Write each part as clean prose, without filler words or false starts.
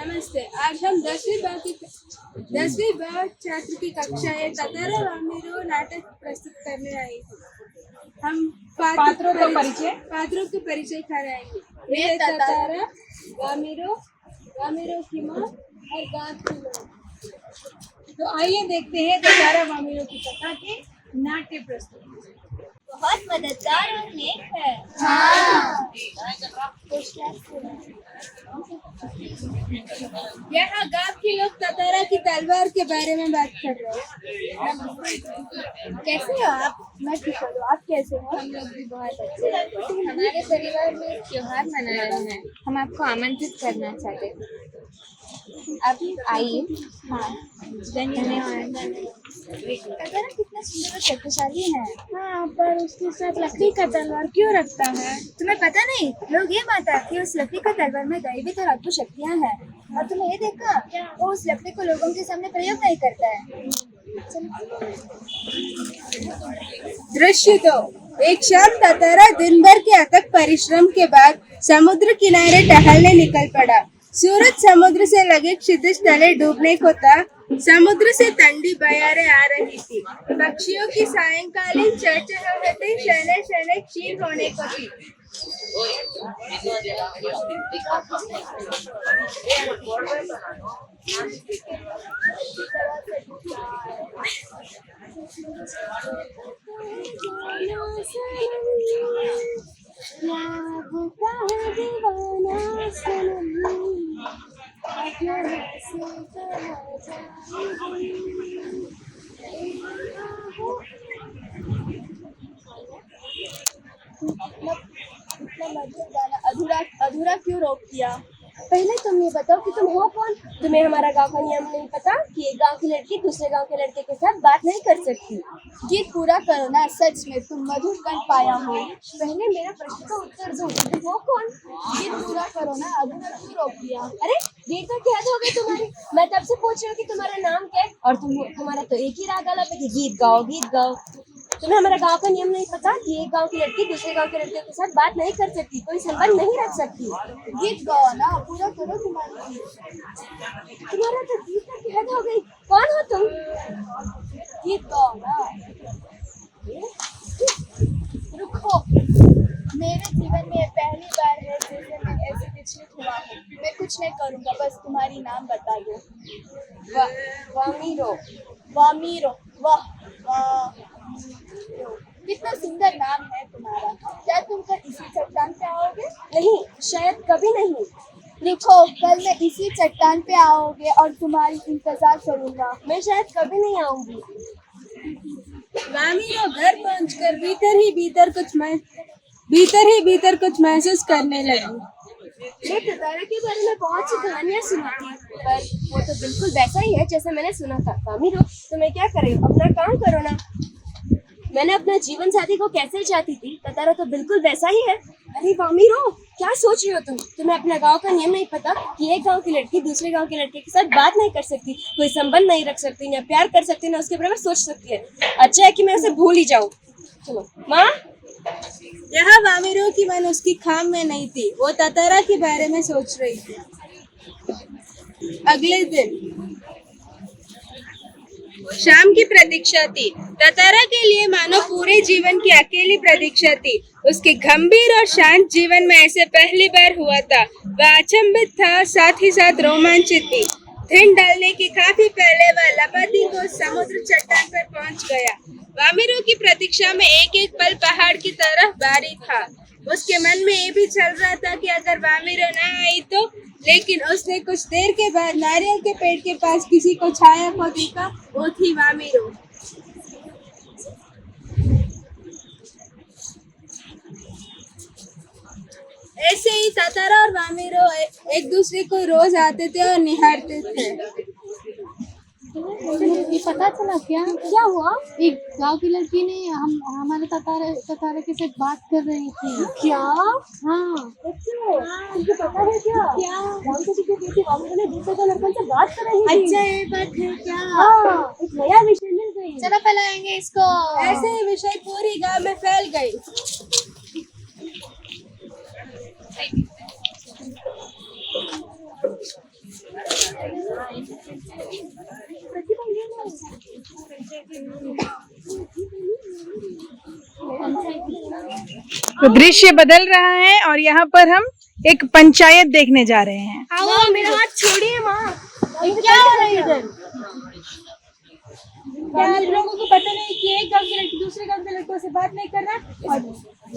नमस्ते। आज हम 10वीं बार छात्र की कक्षा है ततारा वामीरो नाटक प्रस्तुत करने आए हैं। हम पात्रों का परिचय कराएंगे। ये ततारा, वामीरो, वामीरो की माँ और गाँव के लोग। तो आइए देखते हैं ततारा वामीरो की कथा के नाट्य प्रस्तुति। बहुत मददगार और नेक है। यहाँ गाँव के लोग ततारा की तलवार के बारे में बात कर रहे हैं। कैसे हो आप? मैं ठीक हूँ, आप कैसे हो? हम लोग भी बहुत अच्छे हैं। हमारे परिवार में त्योहार मना रहे हैं। हम आपको आमंत्रित करना चाहते हैं। आप आइए। हाँ, धन्यवाद। ततारा कितना सुंदर और शक्तिशाली है। हाँ, पर उसके साथ लकड़ी का तलवार क्यों रखता है? तुम्हें पता नहीं? लोग ये मानते हैं कि उस लकड़ी का तलवार में दैवी और अद्भुत शक्तियाँ हैं। और तुमने ये देखा? वो उस लकड़ी को लोगों के सामने प्रयोग नहीं करता है। दृश्य 2। एक शाम ततारा दिन भर के अथक परिश्रम के बाद समुद्र किनारे टहलने निकल पड़ा। सूरज समुद्र से लगे क्षितिज तले डूबने को था। समुद्र से ठंडी बयारें आ रही थी। पक्षियों की सायंकालीन चहचहाहटें शने शने क्षीण होने को थी। अधूरा क्यों रोक दिया? पहले तुम ये बताओ कि तुम हो कौन? तुम्हें हमारा गांव का नियम नहीं पता कि एक गांव की लड़की दूसरे गांव के लड़के के साथ बात नहीं कर सकती। गीत पूरा करो ना, सच में तुम मधुर कर पाया हो। पहले मेरा प्रश्न का उत्तर दो, तुम हो कौन? गीत पूरा करो ना, अधूरा क्यों रोक दिया? अरे गीत का क्या हो गई तुम्हारी? मैं तब से पूछ रही हूँ कि तुम्हारा नाम क्या है, और तुम्हारा तो एक ही राग आलाप है कि गीत गाओ गीत गाओ। तुम्हें हमारा गांव का नियम नहीं पता कि एक गांव की लड़की दूसरे गांव के लड़के के साथ बात नहीं कर सकती, कोई संबंध नहीं रख सकती। गीत गाओ ना, पूरा करो तुम्हारा तो गीत का क्या हो गई? कौन हो तुम? गीत गाओ ना। रुको, मेरे जीवन में पहली बार है जैसे मैं ऐसे विचलित हुआ हूँ। मैं कुछ नहीं करूँगा, बस तुम्हारी नाम बता दो। वामीरो। वामीरो, वाह वाह, कितना सुंदर नाम है तुम्हारा। क्या तुम कल इसी चट्टान पे आओगे? नहीं, शायद कभी नहीं। लिखो, कल मैं इसी चट्टान पे आओगे और तुम्हारी इंतजार करूंगा। मैं शायद कभी नहीं आऊंगी। वामीरो घर पहुंचकर भीतर कुछ महसूस करने लगी। मैं ततारा के बारे में बहुत सी कहानियाँ सुनी थी, पर वो तो बिल्कुल वैसा ही है जैसा मैंने सुना था। वामीरो, तुम्हें क्या करे, अपना काम करो ना। मैंने अपना जीवन साथी को कैसे चाहती थी, ततारा तो बिल्कुल वैसा ही है। अरे वामीरो, क्या सोच रही हो तुम? तुम्हें अपना गांव का नियम नहीं पता कि एक गांव की लड़की दूसरे गांव के लड़के के साथ बात नहीं कर सकती, कोई संबंध नहीं रख सकती, ना प्यार कर सकती, ना उसके बारे में सोच सकती है। अच्छा है कि मैं उसे भूल ही जाऊँ। चलो माँ। यहाँ वामीरो की मन उसकी खाम में नहीं थी, वो ततारा के बारे में सोच रही थी। अगले दिन शाम की प्रतीक्षा थी। ततारा के लिए मानो पूरे जीवन की अकेली प्रतीक्षा थी। उसके गंभीर और शांत जीवन में ऐसे पहली बार हुआ था। वह अचंभित था, साथ ही साथ रोमांचित थी। दिन ढलने के काफी पहले वह लपटी को समुद्र चट्टान पर पहुंच गया। वामीरो की प्रतीक्षा में एक एक पल पहाड़ की तरफ भारी था। उसके मन में ये भी चल रहा था कि अगर वामीरो न आई तो, लेकिन उसने कुछ देर के बाद नारियल के पेड़ के पास किसी को छाया को देखा। वो थी वामीरो। ऐसे ही ततारा और वामीरो एक दूसरे को रोज आते थे और निहारते थे। ये पता चला क्या? क्या हुआ? एक गांव की लड़की ने हमारे ततारा के साथ बात कर रही थी। क्या? हाँ, तुझे पता है क्या? गांव की लड़की वामीरो ने दूसरे के लड़कों से बात कर रही थी। अच्छा ये बात है क्या? हाँ, एक नया विषय मिल गई। चलो फैलाएंगे इसको। ऐसे ही विषय पूरी गांव में फैल गई। तो दृश्य बदल रहा है और यहाँ पर हम एक पंचायत देखने जा रहे हैं। मेरा हाथ छोड़िए माँ, क्या हो रहा है इधर? क्या आप लोगों को पता नहीं कि एक गांव के लड़की दूसरे गांव के लड़कों से बात नहीं करना, और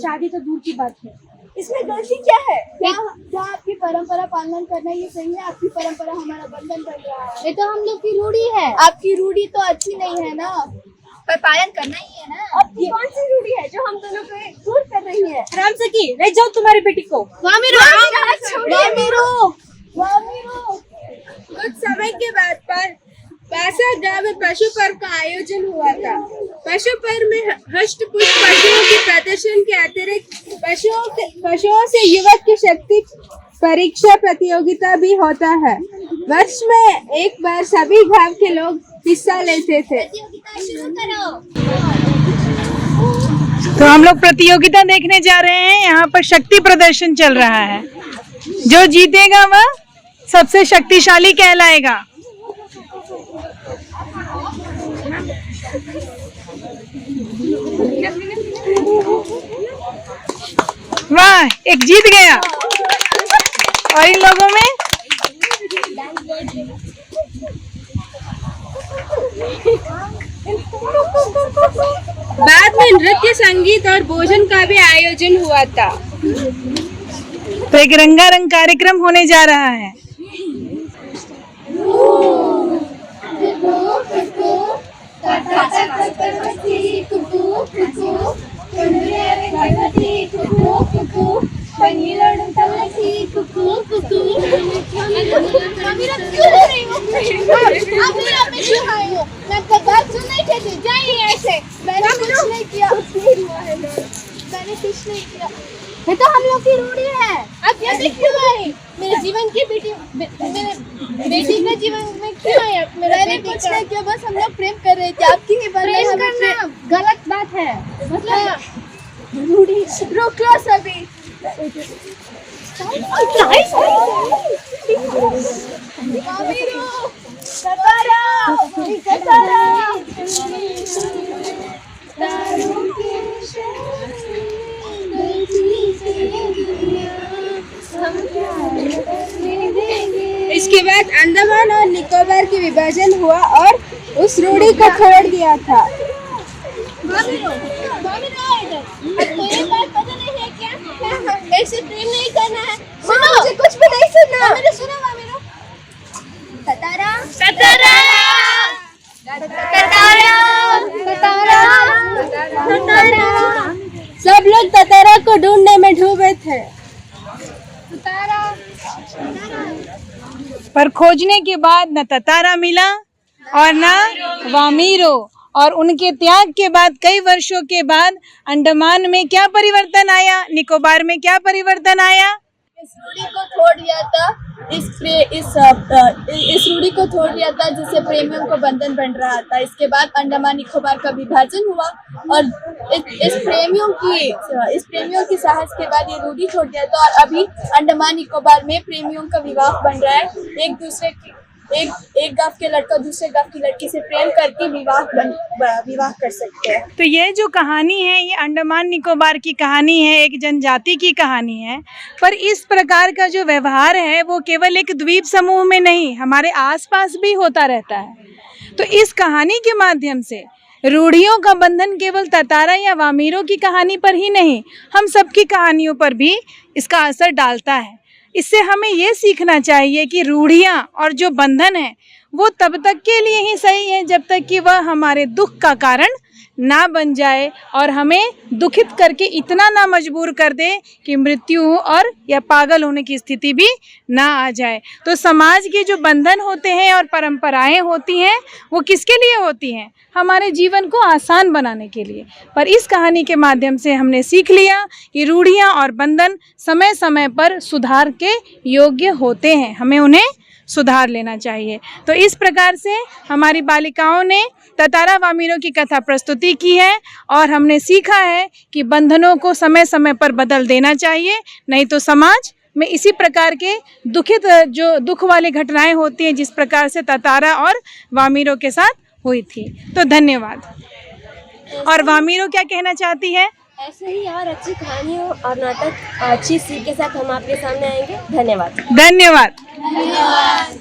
शादी तो दूर की बात है। इसमें गलती क्या है? क्या आपकी परंपरा पालन करना ये सही है? आपकी परंपरा हमारा बंधन बन रहा है। ये तो हम लोग की रूढ़ी है। आपकी रूढ़ी तो अच्छी नहीं है ना, पर पालन करना ही है ना। आपकी कौन सी रूढ़ी है जो हम दोनों को दूर कर रही है? आराम से की ले जाओ तुम्हारी बेटी को। कुछ समय के बाद पासा गांव में पशु पर्व का आयोजन हुआ था। पशु पर्व में हष्ट पुष्ट पशुओं के प्रदर्शन के अतिरिक्त पशुओं से युवक की शक्ति परीक्षा प्रतियोगिता भी होता है। वर्ष में एक बार सभी गांव के लोग हिस्सा लेते थे। तो हम लोग प्रतियोगिता देखने जा रहे हैं। यहाँ पर शक्ति प्रदर्शन चल रहा है। जो जीतेगा वह सबसे शक्तिशाली कहलाएगा। वाह, एक जीत गया। और इन लोगों में बाद में नृत्य, संगीत और भोजन का भी आयोजन हुआ था। तो एक रंगारंग कार्यक्रम होने जा रहा है। ये तो हम लोग की रूढ़ी है। अब ये क्यों आई? मेरे जीवन की मेरे बेटी के जीवन में क्यों आई? मैंने कुछ नहीं किया, बस हम लोग प्रेम कर रहे थे। आपकी ही बात है, गलत बात है। मतलब रूढ़ी। रोक लो सभी। इसके बाद अंडमान और निकोबार के विभाजन हुआ और उस रूढ़ी को छोड़ दिया था। ऐसे प्रेम नहीं करना है। सुनो, मुझे कुछ भी नहीं सुनना। सुनो मामीरो। ततारा ततारा ततारा ततारा ततारा। सब लोग ततारा को ढूंढने में डूबे थे। पर खोजने के बाद न ततारा मिला और न वामीरो। और उनके त्याग के बाद कई वर्षों के बाद अंडमान में क्या परिवर्तन आया, निकोबार में क्या परिवर्तन आया? इस रूढ़ी को छोड़ दिया था। इस रूढ़ी को छोड़ दिया था जिससे प्रेमियों को बंधन बन रहा था। इसके बाद अंडमान निकोबार का विभाजन हुआ और इस प्रेमियों की साहस के बाद ये रूढ़ी छोड़ दिया था। और अभी अंडमान निकोबार में प्रेमियों का विवाह बन रहा है। एक गांव के लड़का दूसरे गांव की लड़की से प्रेम करके विवाह कर सकते हैं। तो ये जो कहानी है ये अंडमान निकोबार की कहानी है, एक जनजाति की कहानी है। पर इस प्रकार का जो व्यवहार है वो केवल एक द्वीप समूह में नहीं, हमारे आसपास भी होता रहता है। तो इस कहानी के माध्यम से रूढ़ियों का बंधन केवल ततारा या वामीरो की कहानी पर ही नहीं, हम सबकी कहानियों पर भी इसका असर डालता है। इससे हमें ये सीखना चाहिए कि रूढ़ियाँ और जो बंधन है वो तब तक के लिए ही सही है जब तक कि वह हमारे दुख का कारण ना बन जाए और हमें दुखित करके इतना ना मजबूर कर दे कि मृत्यु और या पागल होने की स्थिति भी ना आ जाए। तो समाज के जो बंधन होते हैं और परंपराएं होती हैं वो किसके लिए होती हैं? हमारे जीवन को आसान बनाने के लिए। पर इस कहानी के माध्यम से हमने सीख लिया कि रूढ़ियाँ और बंधन समय समय पर सुधार के योग्य होते हैं, हमें उन्हें सुधार लेना चाहिए। तो इस प्रकार से हमारी बालिकाओं ने ततारा वामीरो की कथा प्रस्तुति की है और हमने सीखा है कि बंधनों को समय समय पर बदल देना चाहिए, नहीं तो समाज में इसी प्रकार के दुखित जो दुख वाली घटनाएं होती हैं जिस प्रकार से तातारा और वामीरो के साथ हुई थी। तो धन्यवाद। और वामीरो क्या कहना चाहती है? ऐसे ही और अच्छी कहानियों और नाटक अच्छी सीख के साथ हम आपके सामने आएंगे। धन्यवाद। धन्यवाद। धन्यवाद।